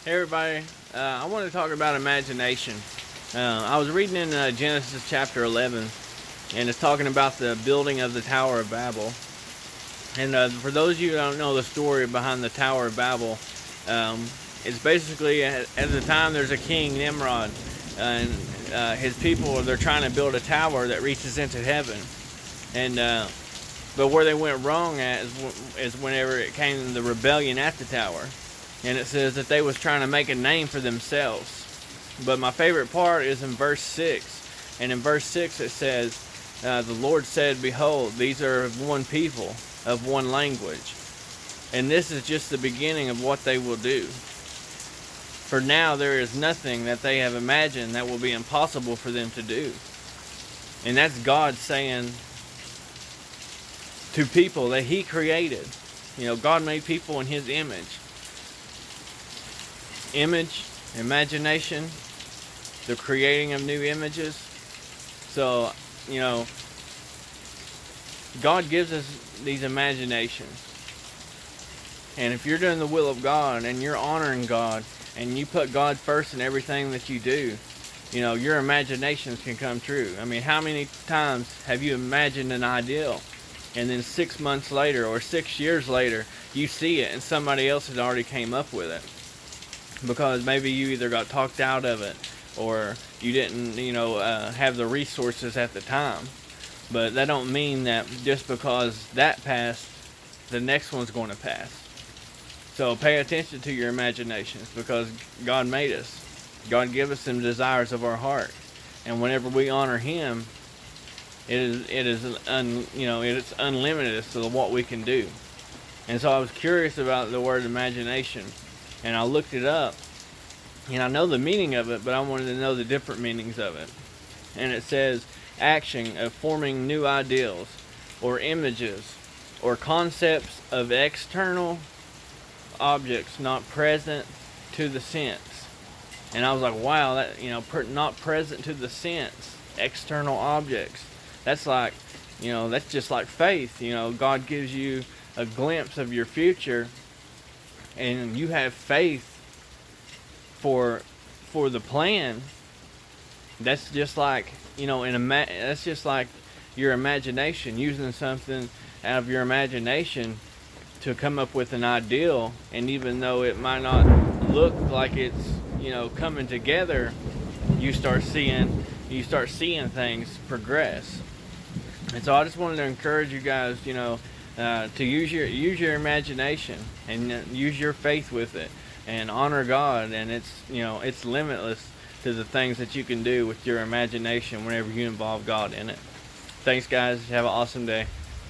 Hey everybody, I want to talk about imagination. I was reading in Genesis chapter 11, and it's talking about the building of the Tower of Babel. And for those of you who don't know the story behind the Tower of Babel, it's basically at the time there's a king, Nimrod, and his people, they're trying to build a tower that reaches into heaven. And but where they went wrong at is whenever it came to the rebellion at the tower. And it says that they was trying to make a name for themselves. But my favorite part is in verse 6. And in verse 6 it says, the Lord said, "Behold, these are one people, of one language. And this is just the beginning of what they will do. For now there is nothing that they have imagined that will be impossible for them to do." And that's God saying to people that He created. You know, God made people in His image. Image, imagination, the creating of new images. So, you know, God gives us these imaginations. And if you're doing the will of God and you're honoring God and you put God first in everything that you do, you know, your imaginations can come true. I mean, how many times have you imagined an ideal and then 6 months later or 6 years later you see it and somebody else has already came up with it? Because maybe you either got talked out of it or you didn't, have the resources at the time. But that don't mean that just because that passed, the next one's going to pass. So pay attention to your imaginations, because God made us. God gave us some desires of our heart, and whenever we honor Him, it's unlimited as to what we can do. And so I was curious about the word imagination, and I looked it up, and I know the meaning of it, but I wanted to know the different meanings of it. And it says, action of forming new ideals, or images, or concepts of external objects not present to the sense. And I was like, wow, that, not present to the sense, external objects. That's like, that's just like faith. God gives you a glimpse of your future, and you have faith for the plan. That's just like, that's just like your imagination, using something out of your imagination to come up with an ideal. And even though it might not look like it's, coming together, you start seeing things progress. And so I just wanted to encourage you guys, to use your imagination and use your faith with it and honor God. And it's limitless to the things that you can do with your imagination whenever you involve God in it. Thanks, guys. Have an awesome day.